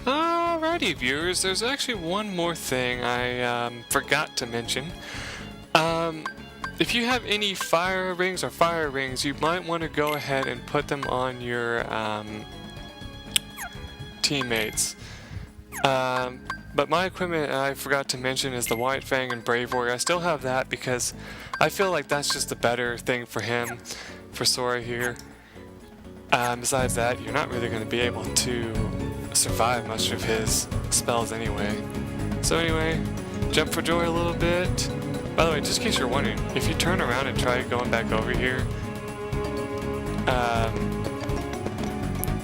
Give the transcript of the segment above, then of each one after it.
Alrighty, viewers, there's actually one more thing I forgot to mention. If you have any fire rings, you might want to go ahead and put them on your teammates. But my equipment I forgot to mention is the White Fang and Brave Warrior. I still have that because I feel like that's just a better thing for him, for Sora here. Besides that, you're not really going to be able to survive much of his spells anyway. So anyway, jump for joy a little bit. By the way, just in case you're wondering, if you turn around and try going back over here,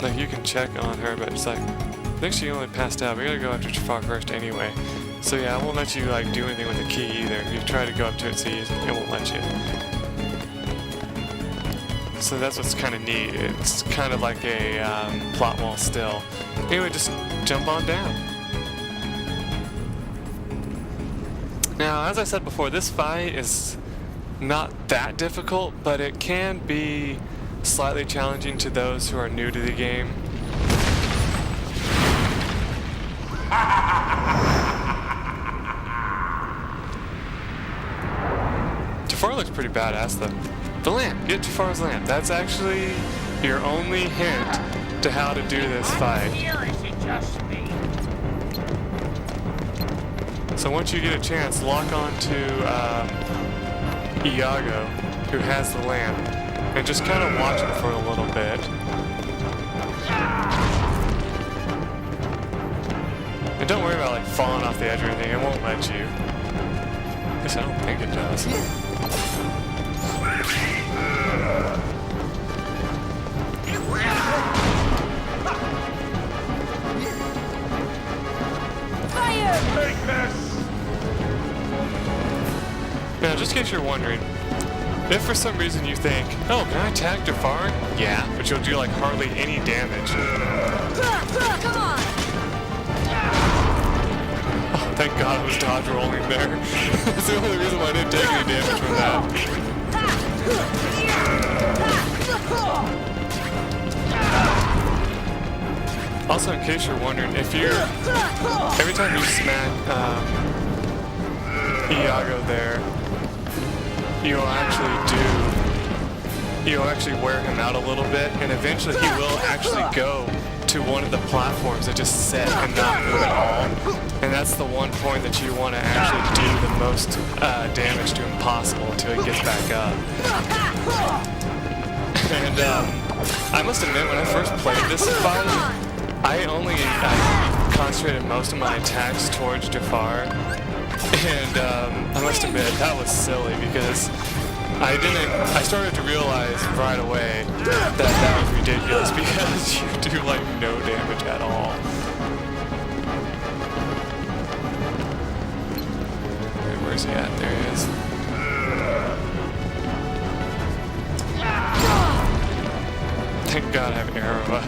like you can check on her, but it's like, I think she only passed out. We gotta go after Jafar first anyway. So yeah, I won't let you like do anything with the key either. If you try to go up to it, see, it won't let you. So that's what's kind of neat. It's kind of like a plot wall still. Anyway, just jump on down. Now, as I said before, this fight is not that difficult, but it can be slightly challenging to those who are new to the game. Jafar looks pretty badass though. The lamp! Get Jafar's lamp. That's actually your only hint to how to do this fight. So once you get a chance, lock on to Iago, who has the lamp, and just kind of watch him for a little bit. And don't worry about like falling off the edge or anything, it won't let you. At least I don't think it does. Now, just in case you're wondering, if for some reason you think, oh, can I attack Jafar? Yeah, but you'll do like hardly any damage. Come on! Oh, thank God it was dodge rolling there. That's the only reason why I didn't take any damage from that. Also, in case you're wondering, if you're every time you smack Iago there, you'll actually wear him out a little bit, and eventually he will actually go to one of the platforms that just set and not move at all. And that's the one point that you want to actually do the most damage to him possible until he gets back up. And I must admit, when I first played this fight, I concentrated most of my attacks towards Jafar, and I must admit that was silly because I started to realize right away that was ridiculous because you do like no damage at all. Wait, where's he at? There he is. Thank God I have an arrow up.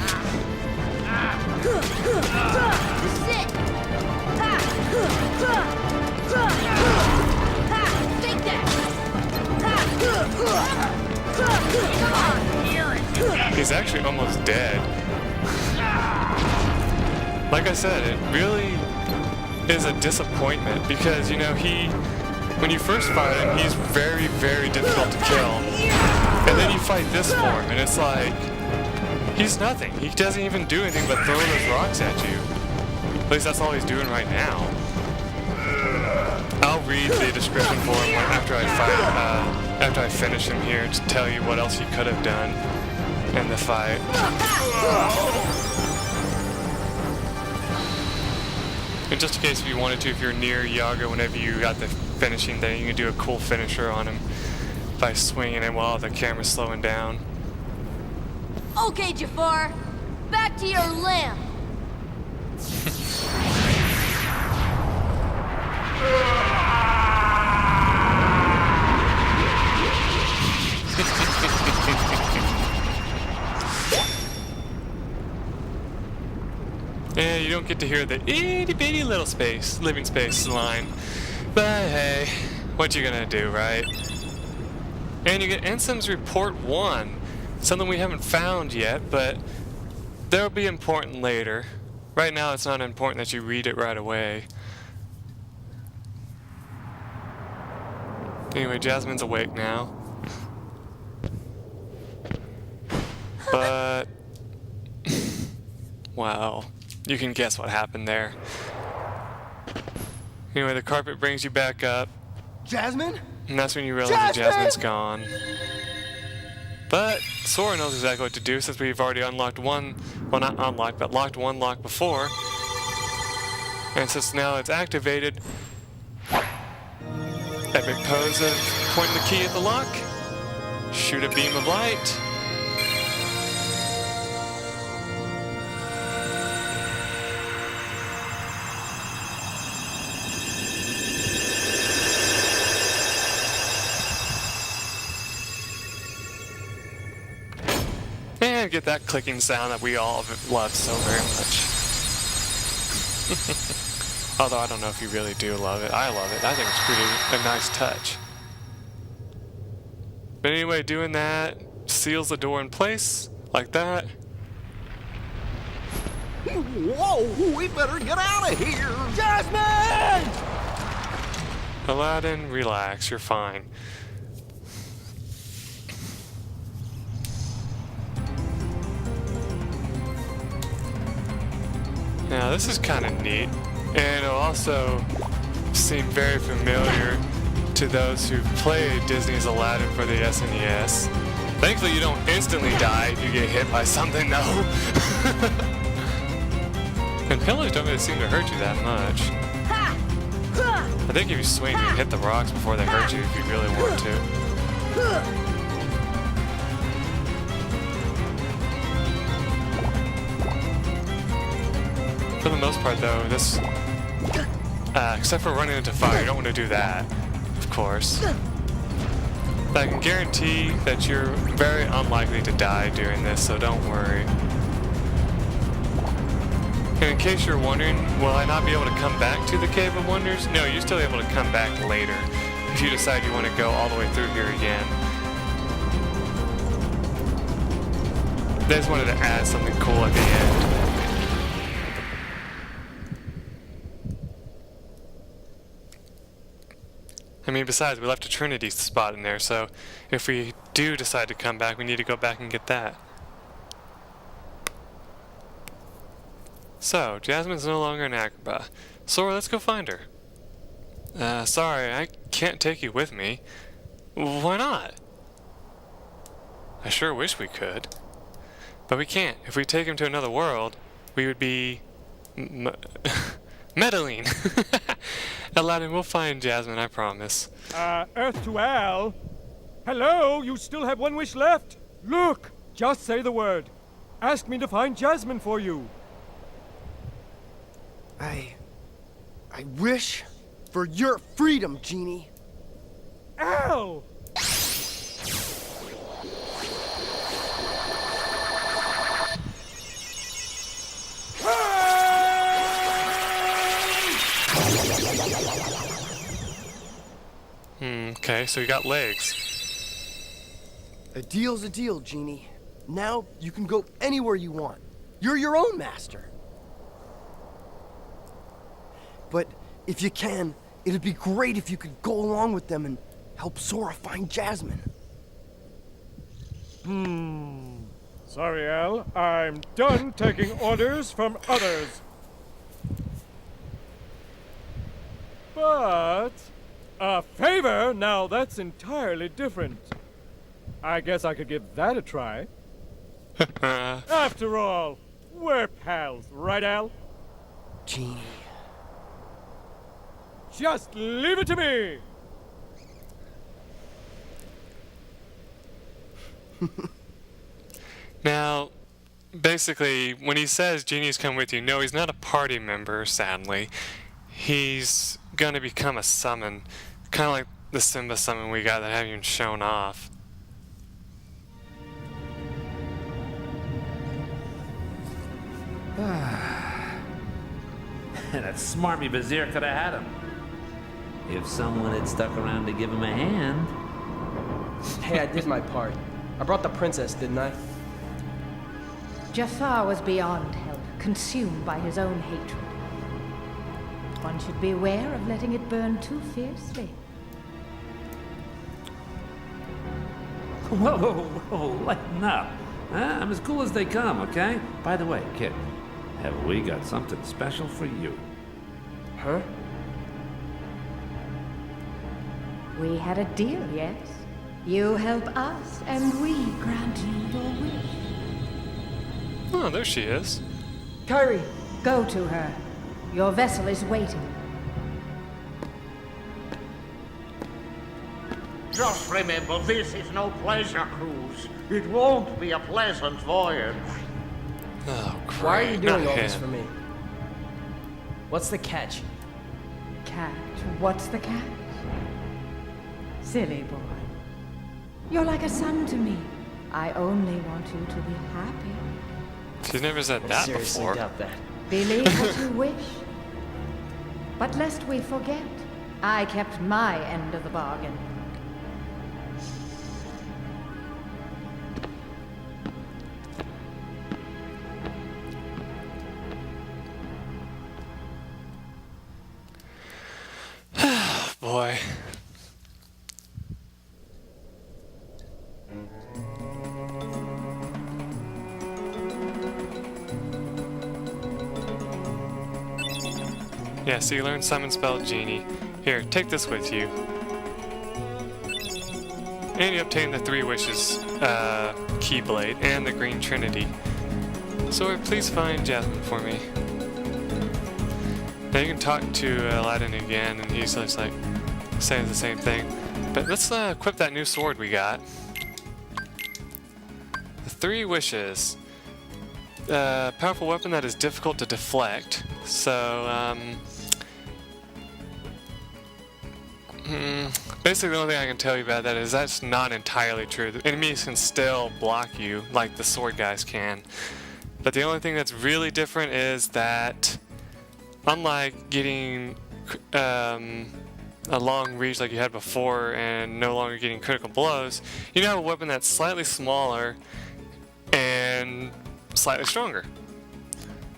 He's actually almost dead. Like I said, it really is a disappointment because, you know, when you first fight him, he's very, very difficult to kill. And then you fight this form, and it's like, he's nothing. He doesn't even do anything but throw those rocks at you. At least that's all he's doing right now. I'll read the description for him after I finish him here to tell you what else you could have done in the fight. And just in case if you wanted to, if you're near Iago, whenever you got the finishing thing, you can do a cool finisher on him by swinging it while the camera's slowing down. Okay, Jafar, back to your lamp. Yeah, you don't get to hear the itty bitty little living space line. But hey, what you gonna do, right? And you get Ensign's Report 1. Something we haven't found yet, but that'll be important later. right now it's not important that you read it right away. Anyway, Jasmine's awake now. But well, you can guess what happened there. Anyway, the carpet brings you back up. Jasmine? And that's when you realize that Jasmine's gone. But Sora knows exactly what to do since we've already unlocked one, well not unlocked, but locked one lock before. And since now it's activated, epic pose of pointing the key at the lock, shoot a beam of light. And get that clicking sound that we all love so very much. Although I don't know if you really do love it. I love it. I think it's pretty a nice touch. But anyway, doing that seals the door in place like that. Whoa, we better get out of here! Jasmine! Aladdin, relax, you're fine. Now this is kind of neat, and it'll also seem very familiar to those who've played Disney's Aladdin for the SNES. Thankfully you don't instantly die if you get hit by something though. And pillars don't really seem to hurt you that much. I think if you swing, you can hit the rocks before they hurt you if you really want to. For the most part though, this, except for running into fire, you don't want to do that, of course. But I can guarantee that you're very unlikely to die doing this, so don't worry. And in case you're wondering, will I not be able to come back to the Cave of Wonders? No, you're still able to come back later, if you decide you want to go all the way through here again. I just wanted to add something cool at the end. I mean, besides, we left a Trinity spot in there, so if we do decide to come back, we need to go back and get that. So, Jasmine's no longer in Agrabah. Sora, let's go find her. Sorry, I can't take you with me. Why not? I sure wish we could. But we can't. If we take him to another world, we would be... meddling. Aladdin, we'll find Jasmine, I promise. Earth to Al. Hello, you still have one wish left. Look, just say the word. Ask me to find Jasmine for you. I wish for your freedom, Genie. Al! Okay, so you got legs. A deal's a deal, Genie. Now you can go anywhere you want. You're your own master. But if you can, it'd be great if you could go along with them and help Sora find Jasmine. Sorry, Al. I'm done taking orders from others. But a favor? Now that's entirely different. I guess I could give that a try. After all, we're pals, right, Al? Genie. Just leave it to me! Now, basically, when he says Genie's come with you, no, he's not a party member, sadly. He's gonna become a summon. Kind of like the Simba summon we got that haven't even shown off. That smarmy Vizier could have had him. If someone had stuck around to give him a hand. Hey, I did my part. I brought the princess, didn't I? Jafar was beyond help. consumed by his own hatred. One should beware of letting it burn too fiercely. Whoa, whoa, whoa, lighten up. I'm as cool as they come, okay? By the way, kid, have we got something special for you? Huh? We had a deal, yes? You help us, and we grant you your wish. Oh, there she is. Kyrie! Go to her. Your vessel is waiting. Just remember, this is no pleasure cruise. It won't be a pleasant voyage. Oh, great. Why are you doing Not all this him. for me? What's the catch? Catch? What's the catch? Silly boy. You're like a son to me. I only want you to be happy. She's never said I that seriously before. doubt that. Believe what you wish. But lest we forget, I kept my end of the bargain. Boy. Yeah, so you learned summon spell Genie. Here, take this with you. And you obtain the 3 wishes Keyblade and the Green Trinity. So please find Jasmine for me. Now you can talk to Aladdin again, and he's just like saying the same thing. But let's equip that new sword we got. The 3 wishes. Powerful weapon that is difficult to deflect. So, basically the only thing I can tell you about that is that's not entirely true. The enemies can still block you like the sword guys can. But the only thing that's really different is that unlike getting a long reach like you had before and no longer getting critical blows, you now have a weapon that's slightly smaller and slightly stronger.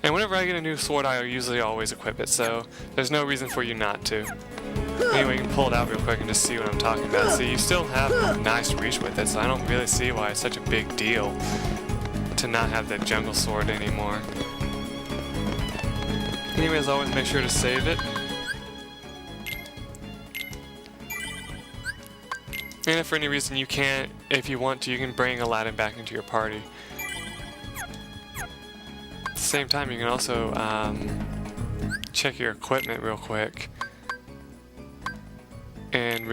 And whenever I get a new sword, I usually always equip it, so there's no reason for you not to. Anyway, you can pull it out real quick and just see what I'm talking about. So you still have a nice reach with it, so I don't really see why it's such a big deal to not have the jungle sword anymore. Anyway, as always, make sure to save it. And if for any reason you can't, if you want to, you can bring Aladdin back into your party. At the same time, you can also check your equipment real quick. And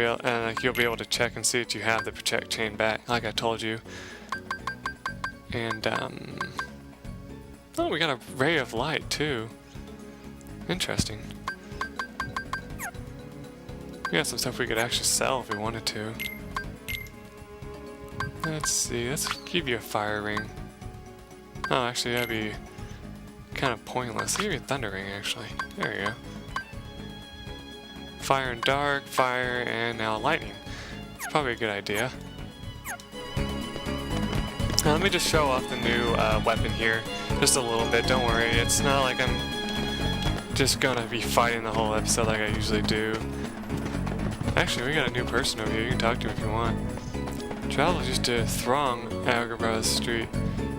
you'll be able to check and see that you have the protect chain back, like I told you. And, oh, we got a ray of light, too. Interesting. We got some stuff we could actually sell if we wanted to. Let's see, let's give you a fire ring. Oh, actually, that'd be kind of pointless. I'll give you a thunder ring, actually. There you go. Fire and dark, fire, and now lightning. It's probably a good idea. Now, let me just show off the new weapon here, just a little bit. Don't worry, it's not like I'm just gonna be fighting the whole episode like I usually do. Actually, we got a new person over here. You can talk to him if you want. Travel used to throng Agrabah Street,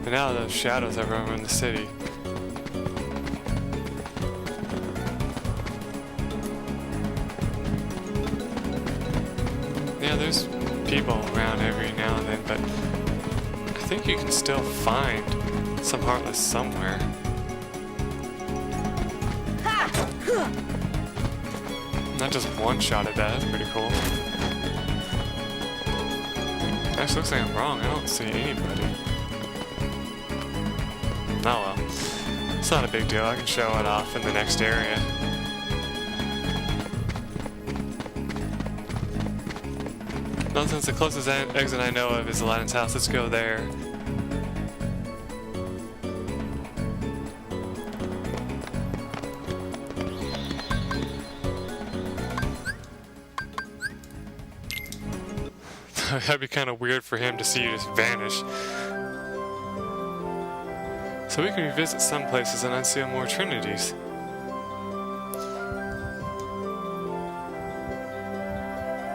but now the shadows have run the city. Yeah, there's people around every now and then, but I think you can still find some Heartless somewhere. Not just one shot at that, that's pretty cool. Actually, looks like I'm wrong, I don't see anybody. Oh well. It's not a big deal, I can show it off in the next area. Well, since the closest exit I know of is Aladdin's house, let's go there. That'd be kind of weird for him to see you just vanish. So we can revisit some places and unseal more trinities.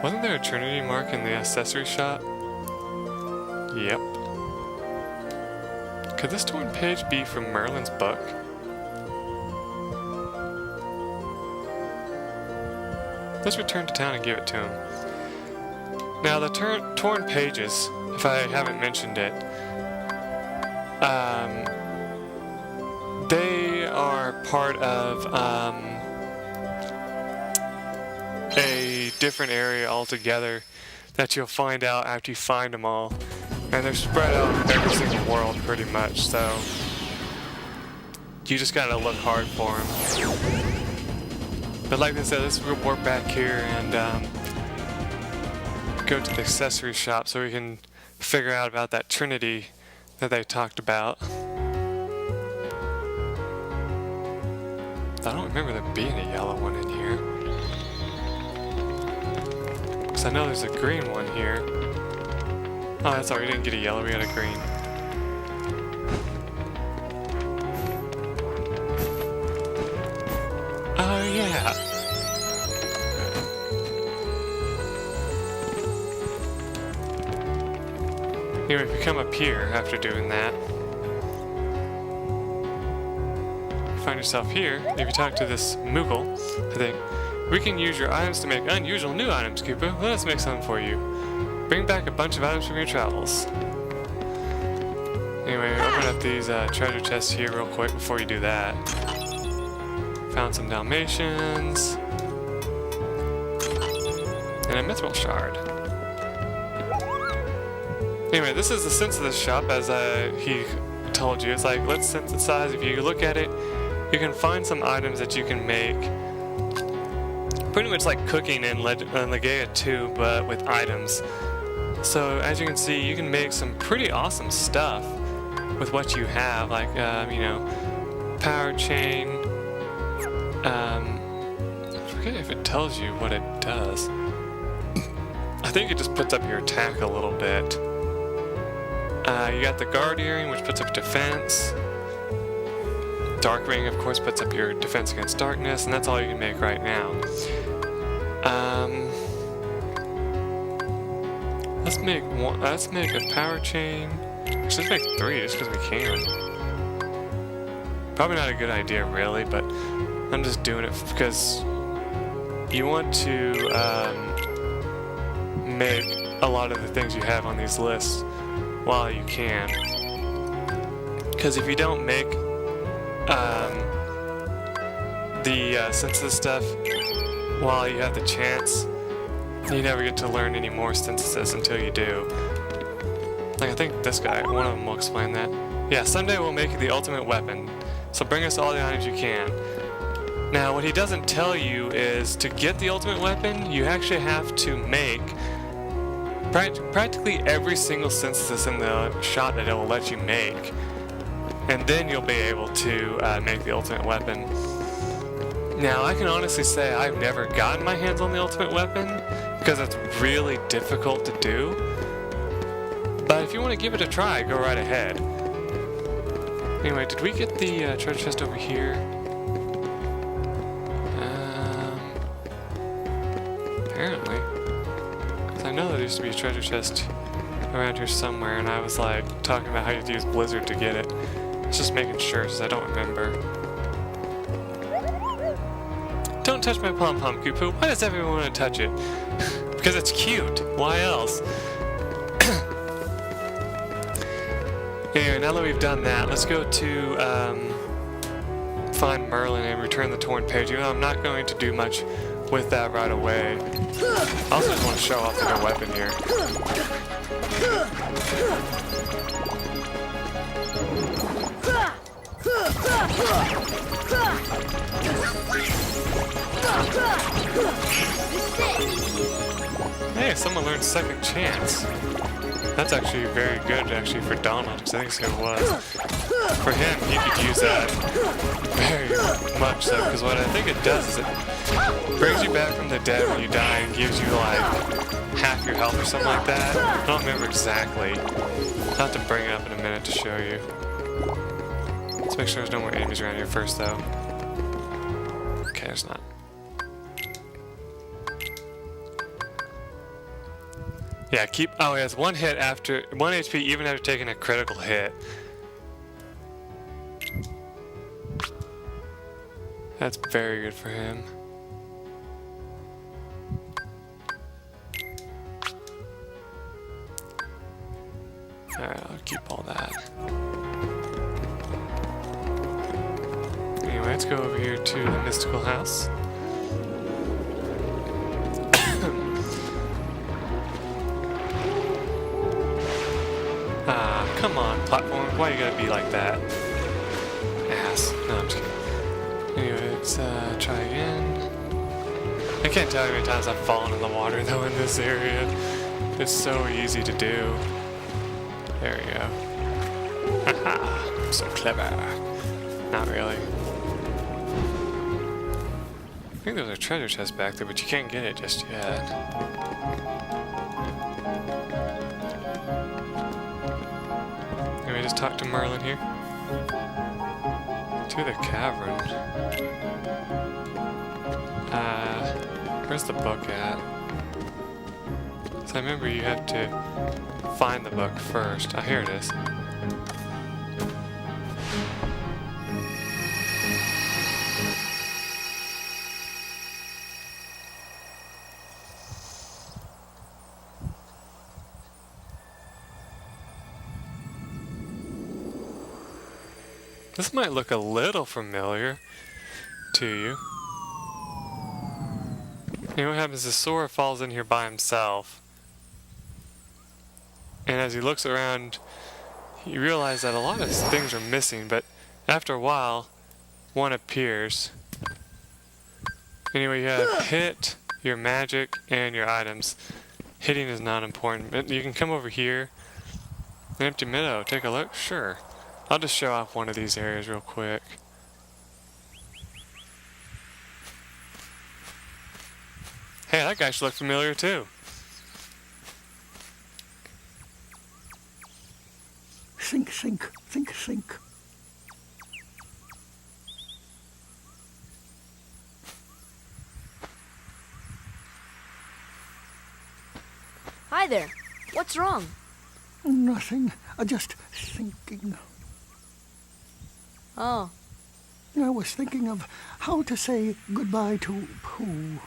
Wasn't there a trinity mark in the accessory shop? Yep. Could this torn page be from Merlin's book? Let's return to town and give it to him. Now the torn pages, if I haven't mentioned it, they are part of a different area altogether that you'll find out after you find them all. And they're spread out in every single world pretty much, so you just gotta look hard for them. But like I said, let's warp back here and go to the accessory shop so we can figure out about that trinity that they talked about. I don't remember there being a yellow one in here. Because I know there's a green one here. Oh, that's all, we didn't get a yellow, we got a green. Oh, yeah. Anyway, if you come up here after doing that, find yourself here. If you talk to this Moogle, I think, we can use your items to make unusual new items, Cooper. Let us make some for you. Bring back a bunch of items from your travels. Anyway, open up these treasure chests here real quick before you do that. Found some Dalmatians. And a mithril shard. Anyway, this is the synthesis shop, as he told you. It's like, let's synthesize. If you look at it, you can find some items that you can make. Pretty much like cooking in Legaia 2, but with items. So, as you can see, you can make some pretty awesome stuff with what you have. Like, you know, power chain. I forget if it tells you what it does. I think it just puts up your attack a little bit. You got the guard earring, which puts up defense. Dark ring, of course, puts up your defense against darkness, and that's all you can make right now. Let's make a power chain. Let's make 3 just because we can. Probably not a good idea, really, but I'm just doing it because you want to make a lot of the things you have on these lists while you can. Because if you don't make the synthesis stuff while you have the chance, you never get to learn any more synthesis until you do. Like, I think this guy, one of them will explain that. Yeah, someday we'll make you the ultimate weapon, so bring us all the items you can. Now, what he doesn't tell you is to get the ultimate weapon, you actually have to make practically every single synthesis in the shop that it will let you make. And then you'll be able to make the ultimate weapon. Now, I can honestly say I've never gotten my hands on the ultimate weapon because it's really difficult to do. But if you want to give it a try, go right ahead. Anyway, did we get the treasure chest over here? Apparently. Because I know there used to be a treasure chest around here somewhere, and I was like talking about how you have to use Blizzard to get it. Just making sure, because I don't remember. Don't touch my pom-pom, Koopa. Why does everyone want to touch it? Because it's cute. Why else? Anyway, now that we've done that, let's go to find Merlin and return the torn page. Even though I'm not going to do much with that right away. I also just want to show off the new weapon here. Hey, someone learned Second Chance. That's actually very good, actually, for Donald, because I think so it was. For him, he could use that very much so, because what I think it does is it brings you back from the dead when you die and gives you, like, half your health or something like that. I don't remember exactly. I'll have to bring it up in a minute to show you. Let's make sure there's no more enemies around here first, though. Okay, there's not. Yeah, keep. Oh, he has 1 hit after 1 HP, even after taking a critical hit. That's very good for him. Alright, I'll keep all that. Anyway, let's go over here to the mystical house. Ah, come on, platform. Why you gotta be like that? Ass. No, I'm just kidding. Anyway, let's try again. I can't tell you how many times I've fallen in the water, though, in this area. It's so easy to do. There we go. Haha, I'm so clever. Not really. I think there's a treasure chest back there, but you can't get it just yet. Let me just talk to Merlin here. To the cavern. Where's the book at? So I remember you have to find the book first. Oh, here it is. This might look a little familiar to you. You know what happens is Sora falls in here by himself. And as he looks around, you realize that a lot of things are missing, but after a while, one appears. Anyway, you have hit, your magic, and your items. Hitting is not important, but you can come over here. An empty meadow, take a look? Sure. I'll just show off one of these areas real quick. Hey, that guy should look familiar too. Think, think, think, think. Hi there. What's wrong? Nothing. Just thinking. Oh. I was thinking of how to say goodbye to Pooh.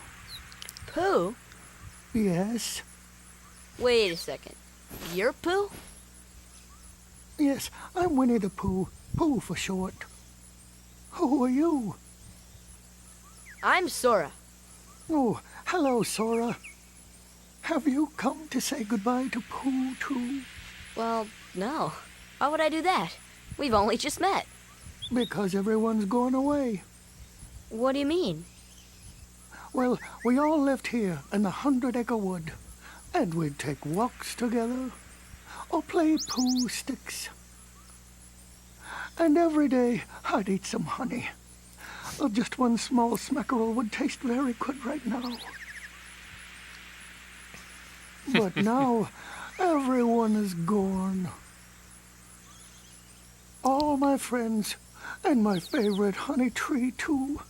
Pooh? Yes? Wait a second. You're Pooh? Yes, I'm Winnie the Pooh. Pooh for short. Who are you? I'm Sora. Oh, hello, Sora. Have you come to say goodbye to Pooh, too? Well, no. Why would I do that? We've only just met. Because everyone's gone away. What do you mean? Well, we all lived here in the 100-acre wood, and we'd take walks together, or play Pooh sticks. And every day, I'd eat some honey. Just one small smackerel would taste very good right now. But now, everyone is gone. All my friends, and my favorite honey tree, too.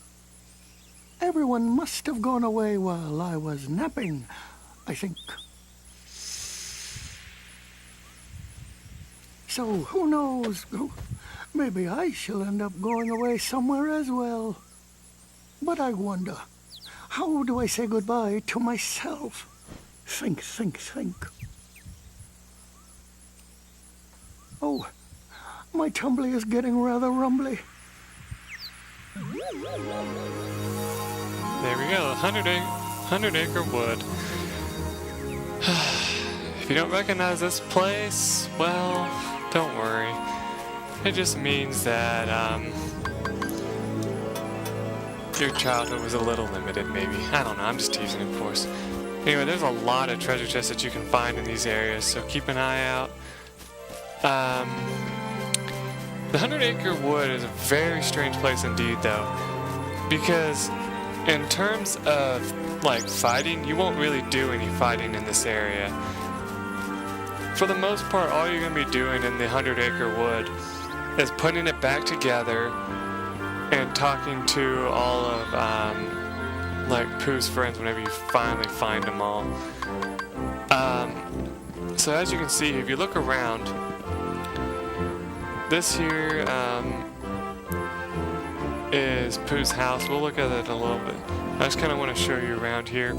Everyone must have gone away while I was napping, I think. So, who knows? Maybe I shall end up going away somewhere as well. But I wonder, how do I say goodbye to myself? Think, think, think. Oh, my tumbly is getting rather rumbly. There we go, 100-acre wood. If you don't recognize this place, well, don't worry. It just means that your childhood was a little limited, maybe. I don't know, I'm just teasing, of course. Anyway, there's a lot of treasure chests that you can find in these areas, so keep an eye out. The 100-acre wood is a very strange place indeed, though, because in terms of, like, fighting, you won't really do any fighting in this area. For the most part, all you're going to be doing in the 100-acre wood is putting it back together and talking to all of like Pooh's friends whenever you finally find them all. So as you can see, if you look around, this here is Pooh's house. We'll look at it in a little bit. I just kind of want to show you around here.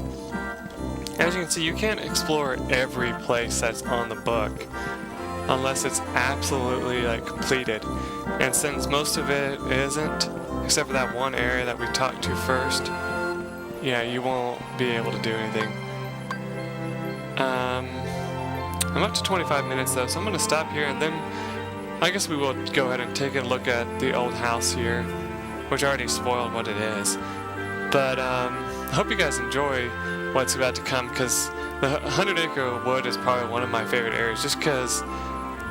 As you can see, you can't explore every place that's on the book unless it's absolutely like completed. And since most of it isn't, except for that one area that we talked to first, yeah, you won't be able to do anything. I'm up to 25 minutes though, so I'm going to stop here, and then I guess we will go ahead and take a look at the old house here, which I already spoiled what it is. But I hope you guys enjoy what's about to come, because the 100 Acre Wood is probably one of my favorite areas, just because,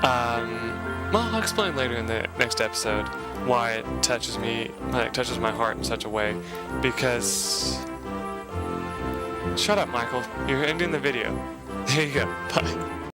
well, I'll explain later in the next episode why it touches me, like, it touches my heart in such a way, because... Shut up, Michael. You're ending the video. There you go. Bye.